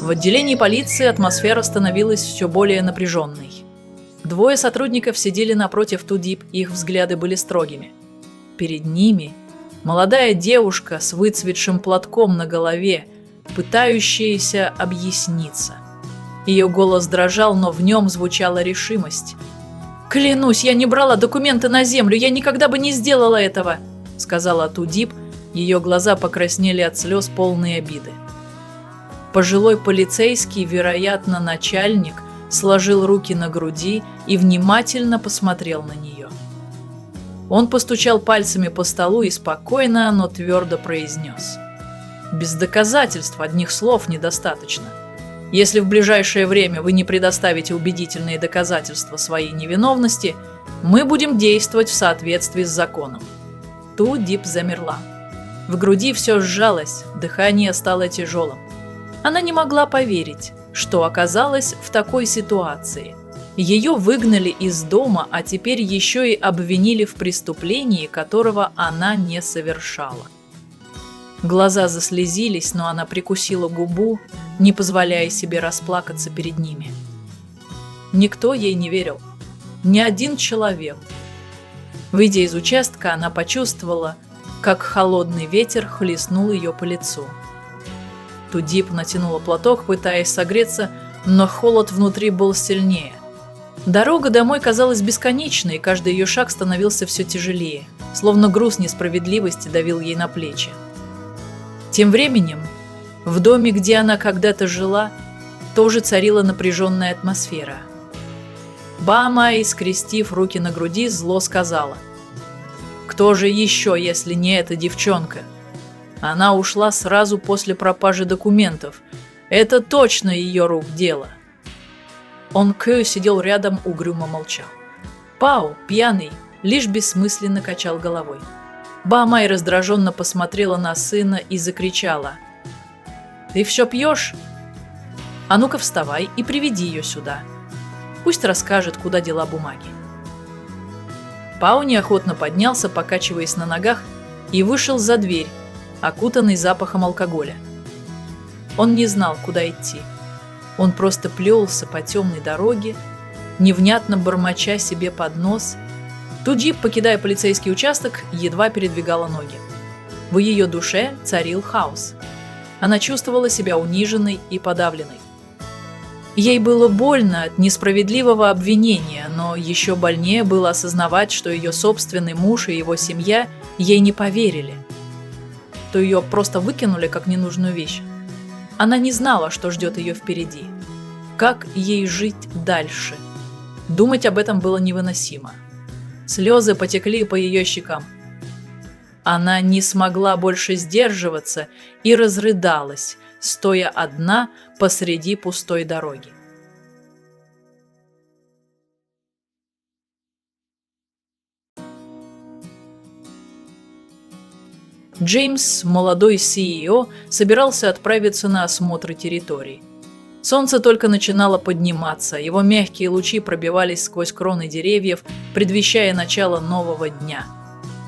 В отделении полиции атмосфера становилась все более напряженной. Двое сотрудников сидели напротив Ту Дип, их взгляды были строгими. Перед ними молодая девушка с выцветшим платком на голове, пытающаяся объясниться. Ее голос дрожал, но в нем звучала решимость. «Клянусь, я не брала документы на землю, я никогда бы не сделала этого», — сказала Ту Дип. Ее глаза покраснели от слез, полные обиды. Пожилой полицейский, вероятно, начальник, сложил руки на груди и внимательно посмотрел на нее. Он постучал пальцами по столу и спокойно, но твердо произнес: «Без доказательств одних слов недостаточно. Если в ближайшее время вы не предоставите убедительные доказательства своей невиновности, мы будем действовать в соответствии с законом». Ту Дип замерла. В груди все сжалось, дыхание стало тяжелым. Она не могла поверить, что оказалась в такой ситуации. Ее выгнали из дома, а теперь еще и обвинили в преступлении, которого она не совершала. Глаза заслезились, но она прикусила губу, не позволяя себе расплакаться перед ними. Никто ей не верил. Ни один человек. Выйдя из участка, она почувствовала, как холодный ветер хлестнул ее по лицу. Ту Дип натянула платок, пытаясь согреться, но холод внутри был сильнее. Дорога домой казалась бесконечной, и каждый ее шаг становился все тяжелее, словно груз несправедливости давил ей на плечи. Тем временем, в доме, где она когда-то жила, тоже царила напряженная атмосфера. Ба Май, скрестив руки на груди, зло сказала: «Кто же еще, если не эта девчонка? Она ушла сразу после пропажи документов. Это точно ее рук дело». Он Кё сидел рядом, угрюмо молчал. Пау, пьяный, лишь бессмысленно качал головой. Ба Май раздраженно посмотрела на сына и закричала: «Ты все пьешь? А ну-ка вставай и приведи ее сюда. Пусть расскажет, куда дела бумаги». Пау неохотно поднялся, покачиваясь на ногах, и вышел за дверь, окутанный запахом алкоголя. Он не знал, куда идти. Он просто плелся по темной дороге, невнятно бормоча себе под нос. Ту Дип, покидая полицейский участок, едва передвигала ноги. В ее душе царил хаос. Она чувствовала себя униженной и подавленной. Ей было больно от несправедливого обвинения, но еще больнее было осознавать, что ее собственный муж и его семья ей не поверили. То ее просто выкинули как ненужную вещь. Она не знала, что ждет ее впереди. Как ей жить дальше? Думать об этом было невыносимо. Слезы потекли по ее щекам. Она не смогла больше сдерживаться и разрыдалась, стоя одна посреди пустой дороги. Джеймс, молодой CEO, собирался отправиться на осмотр территорий. Солнце только начинало подниматься, его мягкие лучи пробивались сквозь кроны деревьев, предвещая начало нового дня.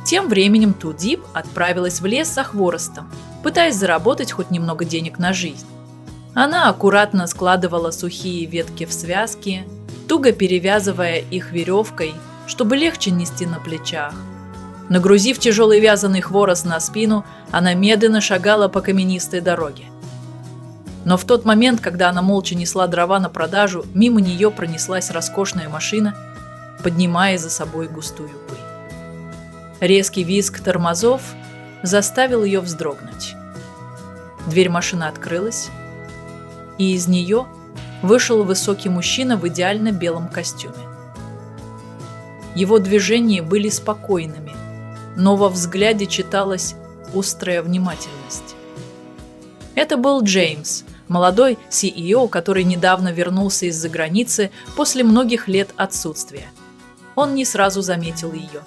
Тем временем Ту Дип отправилась в лес за хворостом, пытаясь заработать хоть немного денег на жизнь. Она аккуратно складывала сухие ветки в связки, туго перевязывая их веревкой, чтобы легче нести на плечах. Нагрузив тяжелый вязаный хворост на спину, она медленно шагала по каменистой дороге. Но в тот момент, когда она молча несла дрова на продажу, мимо нее пронеслась роскошная машина, поднимая за собой густую пыль. Резкий визг тормозов заставил ее вздрогнуть. Дверь машины открылась, и из нее вышел высокий мужчина в идеально белом костюме. Его движения были спокойными, но во взгляде читалась острая внимательность. Это был Джеймс, молодой CEO, который недавно вернулся из-за границы после многих лет отсутствия. Он не сразу заметил ее.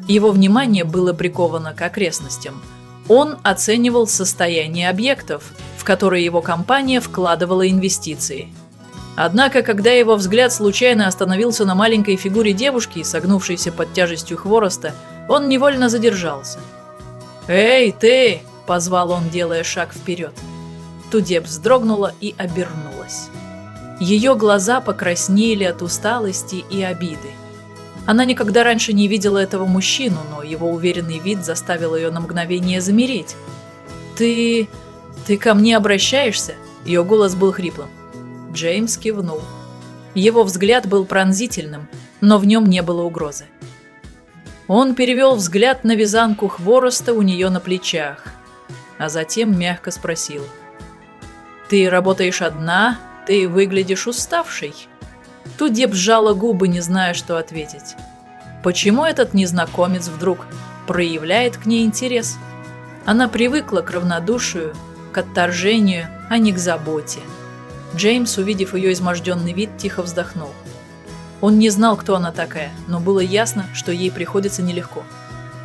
Его внимание было приковано к окрестностям. Он оценивал состояние объектов, в которые его компания вкладывала инвестиции. Однако, когда его взгляд случайно остановился на маленькой фигуре девушки, согнувшейся под тяжестью хвороста, он невольно задержался. «Эй, ты!» – позвал он, делая шаг вперед. Тудеп вздрогнула и обернулась. Ее глаза покраснели от усталости и обиды. Она никогда раньше не видела этого мужчину, но его уверенный вид заставил ее на мгновение замереть. «Ты ко мне обращаешься?» Ее голос был хриплым. Джеймс кивнул. Его взгляд был пронзительным, но в нем не было угрозы. Он перевел взгляд на вязанку хвороста у нее на плечах, а затем мягко спросил. «Ты работаешь одна? Ты выглядишь уставшей?» Тудеп сжала губы, не зная, что ответить. Почему этот незнакомец вдруг проявляет к ней интерес? Она привыкла к равнодушию, к отторжению, а не к заботе. Джеймс, увидев ее изможденный вид, тихо вздохнул. Он не знал, кто она такая, но было ясно, что ей приходится нелегко.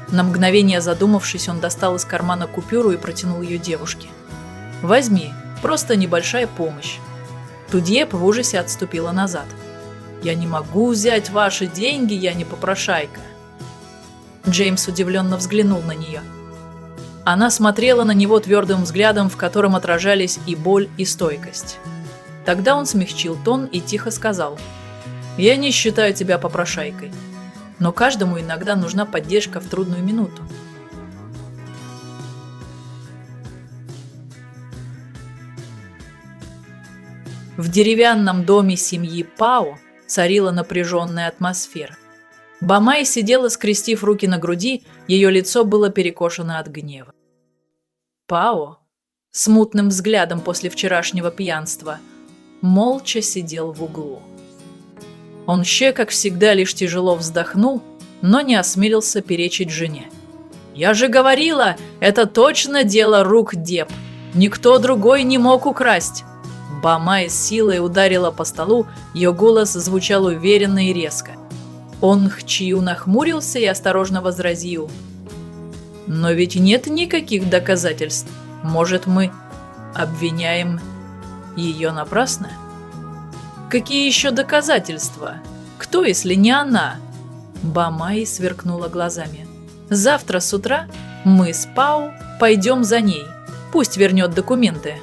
На мгновение задумавшись, он достал из кармана купюру и протянул ее девушке. «Возьми, просто небольшая помощь». Тудеп в ужасе отступила назад. «Я не могу взять ваши деньги, я не попрошайка». Джеймс удивленно взглянул на нее. Она смотрела на него твердым взглядом, в котором отражались и боль, и стойкость. Тогда он смягчил тон и тихо сказал: «Я не считаю тебя попрошайкой, но каждому иногда нужна поддержка в трудную минуту». В деревянном доме семьи Пао царила напряженная атмосфера. Бамай сидела, скрестив руки на груди, ее лицо было перекошено от гнева. Пао, с мутным взглядом после вчерашнего пьянства, молча сидел в углу. Он как всегда, лишь тяжело вздохнул, но не осмелился перечить жене. «Я же говорила, это точно дело рук Деп. Никто другой не мог украсть». Бамай с силой ударила по столу, ее голос звучал уверенно и резко. Он Хчиу нахмурился и осторожно возразил: «Но ведь нет никаких доказательств. Может, мы обвиняем ее напрасно?» «Какие еще доказательства? Кто, если не она?» Бамай сверкнула глазами. «Завтра с утра мы с Пау пойдем за ней. Пусть вернет документы».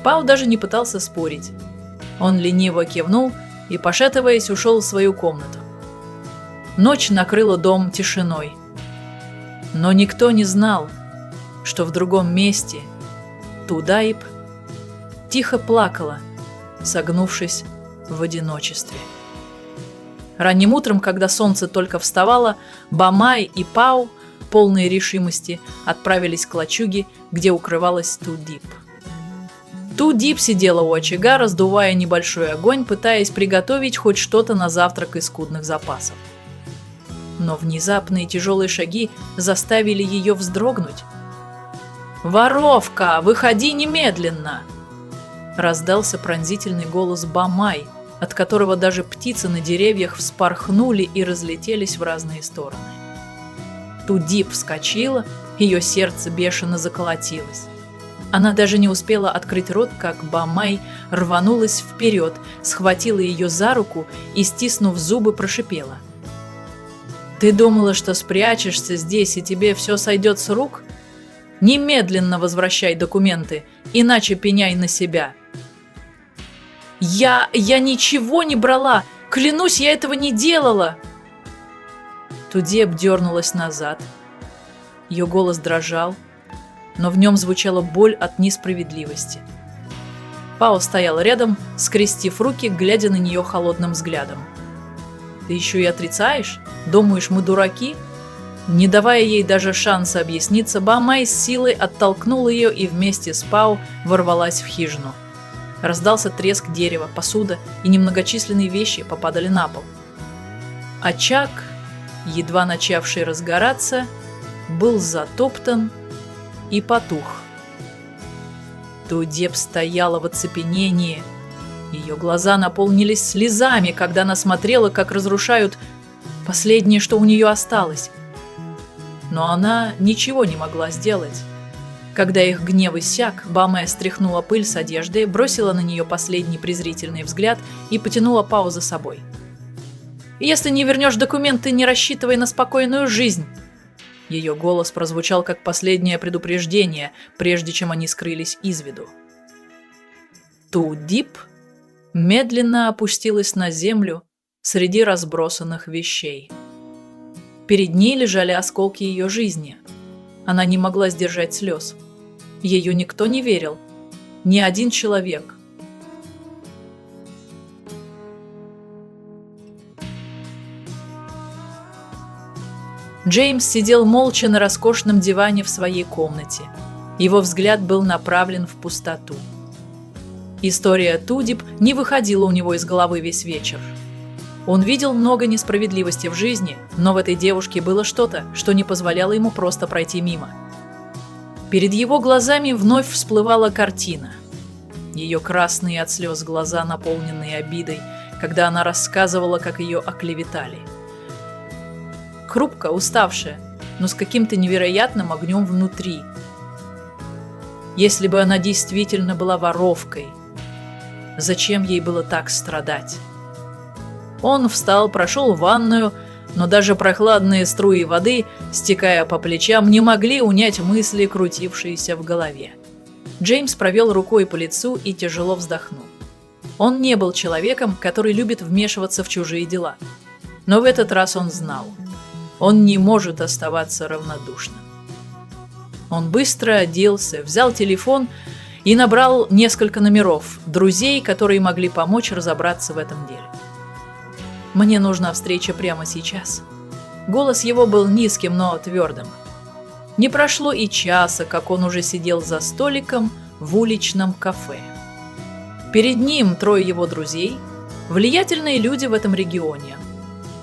Пау даже не пытался спорить. Он лениво кивнул и, пошатываясь, ушел в свою комнату. Ночь накрыла дом тишиной. Но никто не знал, что в другом месте Тудайб тихо плакала, согнувшись в одиночестве. Ранним утром, когда солнце только вставало, Бамай и Пау, полные решимости, отправились к лачуге, где укрывалась Тудип. Тудип сидела у очага, раздувая небольшой огонь, пытаясь приготовить хоть что-то на завтрак из скудных запасов. Но внезапные тяжелые шаги заставили ее вздрогнуть. «Воровка, выходи немедленно!» Раздался пронзительный голос Бамай, от которого даже птицы на деревьях вспорхнули и разлетелись в разные стороны. Тудип вскочила, ее сердце бешено заколотилось. Она даже не успела открыть рот, как Бамай рванулась вперед, схватила ее за руку и, стиснув зубы, прошипела: «Ты думала, что спрячешься здесь и тебе все сойдет с рук? Немедленно возвращай документы, иначе пеняй на себя». Я ничего не брала! Клянусь, я этого не делала!» Тудеп дернулась назад. Ее голос дрожал, но в нем звучала боль от несправедливости. Пао стоял рядом, скрестив руки, глядя на нее холодным взглядом. «Ты еще и отрицаешь? Думаешь, мы дураки?» Не давая ей даже шанса объясниться, Бамай с силой оттолкнул ее и вместе с Пао ворвалась в хижину. Раздался треск дерева, посуда и немногочисленные вещи попадали на пол. Очаг, едва начавший разгораться, был затоптан и потух. Тудеп стояла в оцепенении. Ее глаза наполнились слезами, когда она смотрела, как разрушают последнее, что у нее осталось. Но она ничего не могла сделать. Когда их гнев иссяк, Бамай стряхнула пыль с одежды, бросила на нее последний презрительный взгляд и потянула Пау за собой. «Если не вернешь документы, не рассчитывай на спокойную жизнь!» Ее голос прозвучал как последнее предупреждение, прежде чем они скрылись из виду. Ту-Дип медленно опустилась на землю среди разбросанных вещей. Перед ней лежали осколки ее жизни. Она не могла сдержать слез. Ее никто не верил, ни один человек. Джеймс сидел молча на роскошном диване в своей комнате. Его взгляд был направлен в пустоту. История Ту-Дип не выходила у него из головы весь вечер. Он видел много несправедливости в жизни, но в этой девушке было что-то, что не позволяло ему просто пройти мимо. Перед его глазами вновь всплывала картина. Ее красные от слез глаза, наполненные обидой, когда она рассказывала, как ее оклеветали. Хрупкая, уставшая, но с каким-то невероятным огнем внутри. Если бы она действительно была воровкой, зачем ей было так страдать? Он встал, прошел в ванную, но даже прохладные струи воды, стекая по плечам, не могли унять мысли, крутившиеся в голове. Джеймс провел рукой по лицу и тяжело вздохнул. Он не был человеком, который любит вмешиваться в чужие дела. Но в этот раз он знал. Он не может оставаться равнодушным. Он быстро оделся, взял телефон и набрал несколько номеров, друзей, которые могли помочь разобраться в этом деле. «Мне нужна встреча прямо сейчас». Голос его был низким, но твердым. Не прошло и часа, как он уже сидел за столиком в уличном кафе. Перед ним трое его друзей, влиятельные люди в этом регионе.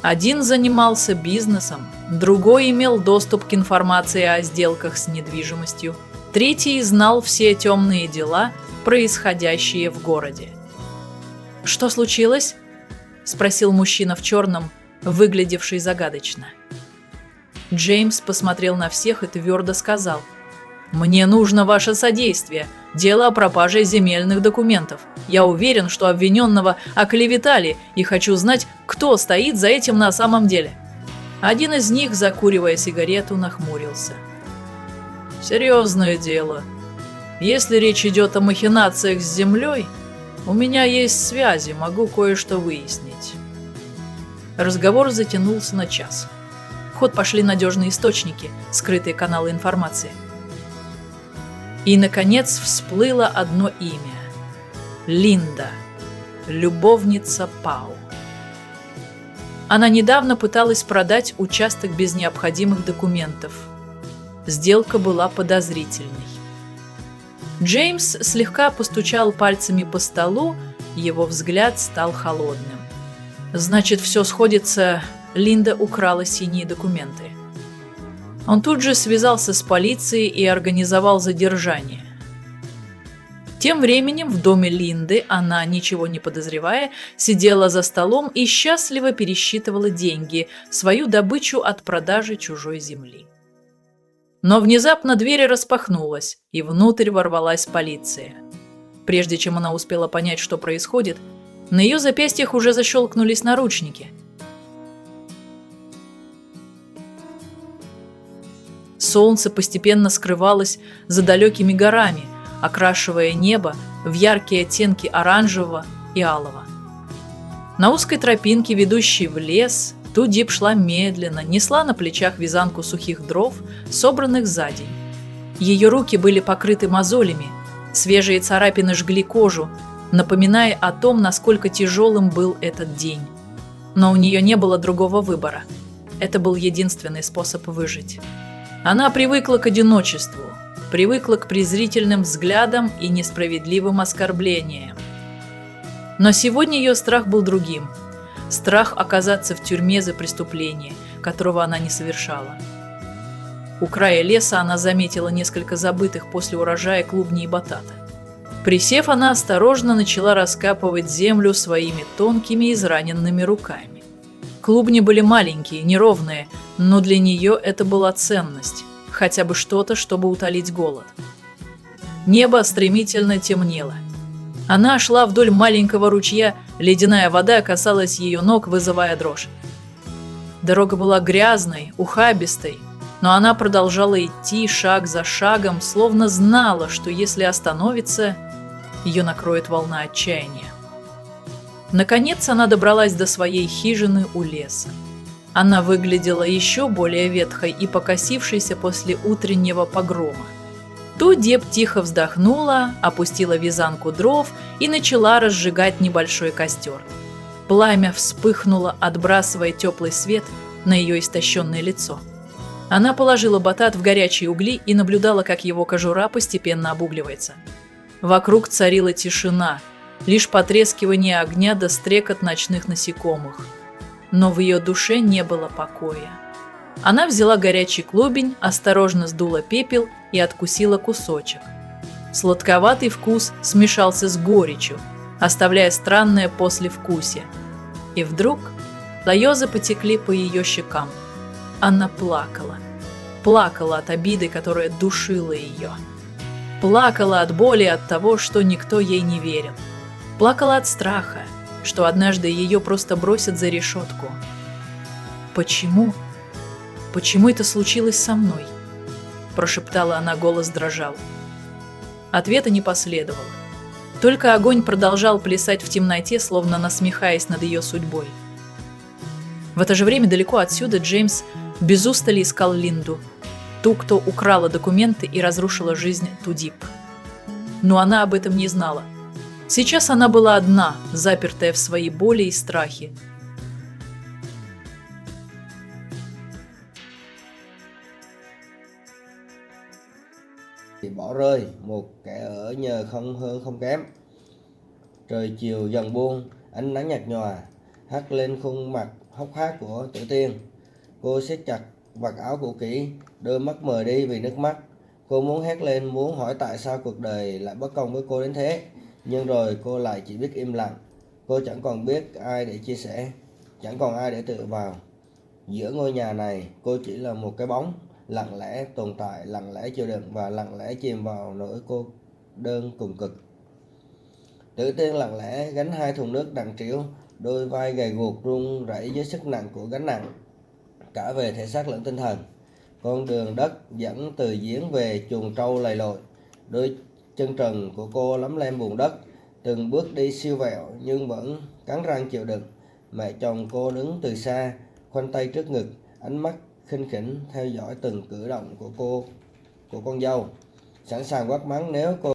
Один занимался бизнесом, другой имел доступ к информации о сделках с недвижимостью, третий знал все темные дела, происходящие в городе. «Что случилось?» – спросил мужчина в черном, выглядевший загадочно. Джеймс посмотрел на всех и твердо сказал: «Мне нужно ваше содействие. Дело о пропаже земельных документов. Я уверен, что обвиненного оклеветали, и хочу знать, кто стоит за этим на самом деле». Один из них, закуривая сигарету, нахмурился. «Серьезное дело. Если речь идет о махинациях с землей, у меня есть связи, могу кое-что выяснить». Разговор затянулся на час. В ход пошли надежные источники, скрытые каналы информации. И, наконец, всплыло одно имя – Линда, любовница Пау. Она недавно пыталась продать участок без необходимых документов. Сделка была подозрительной. Джеймс слегка постучал пальцами по столу, его взгляд стал холодным. Значит, все сходится, Линда украла синие документы. Он тут же связался с полицией и организовал задержание. Тем временем в доме Линды она, ничего не подозревая, сидела за столом и счастливо пересчитывала деньги, свою добычу от продажи чужой земли. Но внезапно дверь распахнулась, и внутрь ворвалась полиция. Прежде чем она успела понять, что происходит, на ее запястьях уже защелкнулись наручники. Солнце постепенно скрывалось за далекими горами, окрашивая небо в яркие оттенки оранжевого и алого. На узкой тропинке, ведущей в лес, Ту-Дип шла медленно, несла на плечах вязанку сухих дров, собранных за день. Ее руки были покрыты мозолями, свежие царапины жгли кожу, напоминая о том, насколько тяжелым был этот день. Но у нее не было другого выбора. Это был единственный способ выжить. Она привыкла к одиночеству, привыкла к презрительным взглядам и несправедливым оскорблениям. Но сегодня ее страх был другим. Страх оказаться в тюрьме за преступление, которого она не совершала. У края леса она заметила несколько забытых после урожая клубней и батата. Присев, она осторожно начала раскапывать землю своими тонкими израненными руками. Клубни были маленькие, неровные, но для нее это была ценность, хотя бы что-то, чтобы утолить голод. Небо стремительно темнело. Она шла вдоль маленького ручья, ледяная вода касалась ее ног, вызывая дрожь. Дорога была грязной, ухабистой, но она продолжала идти шаг за шагом, словно знала, что если остановится, ее накроет волна отчаяния. Наконец она добралась до своей хижины у леса. Она выглядела еще более ветхой и покосившейся после утреннего погрома. Тудип тихо вздохнула, опустила вязанку дров и начала разжигать небольшой костер. Пламя вспыхнуло, отбрасывая теплый свет на ее истощенное лицо. Она положила батат в горячие угли и наблюдала, как его кожура постепенно обугливается. Вокруг царила тишина, лишь потрескивание огня да стрекот ночных насекомых. Но в ее душе не было покоя. Она взяла горячий клубень, осторожно сдула пепел и откусила кусочек. Сладковатый вкус смешался с горечью, оставляя странное послевкусие. И вдруг слезы потекли по ее щекам. Она плакала. Плакала от обиды, которая душила ее. Плакала от боли от того, что никто ей не верил. Плакала от страха, что однажды ее просто бросят за решетку. «Почему? Почему это случилось со мной?» – прошептала она, голос дрожал. Ответа не последовало. Только огонь продолжал плясать в темноте, словно насмехаясь над ее судьбой. В это же время далеко отсюда Джеймс без устали искал Линду, ту, кто украла документы и разрушила жизнь Тудип. Но она об этом не знала. Сейчас она была одна, запертая в своей боли и страхе. Bỏ rơi một kẻ ở nhờ không hơn không kém. Trời chiều dần buông, ánh nắng nhạt nhòa hắt lên khuôn mặt hốc hác của Tử Tiên. Cô siết chặt vạt áo cũ kỹ, đôi mắt mờ đi vì nước mắt. Cô muốn hét lên, muốn hỏi tại sao cuộc đời lại bất công với cô đến thế, nhưng rồi cô lại chỉ biết im lặng. Cô chẳng còn biết ai để chia sẻ, chẳng còn ai để tựa vào. Giữa ngôi nhà này, cô chỉ là một cái bóng lặng lẽ tồn tại, lặng lẽ chịu đựng và lặng lẽ chìm vào nỗi cô đơn cùng cực. Tử Tiên lặng lẽ gánh 2 thùng nước nặng trĩu, đôi vai gầy guộc run rẩy dưới sức nặng của gánh nặng, cả về thể xác lẫn tinh thần. Con đường đất dẫn từ giếng về chuồng trâu lầy lội, đôi chân trần của cô lấm lem bùn đất, từng bước đi siêu vẹo nhưng vẫn cắn răng chịu đựng. Mẹ chồng cô đứng từ xa, khoanh tay trước ngực, ánh mắt khinh khỉnh theo dõi từng cử động của cô, của con dâu, sẵn sàng quát mắng nếu cô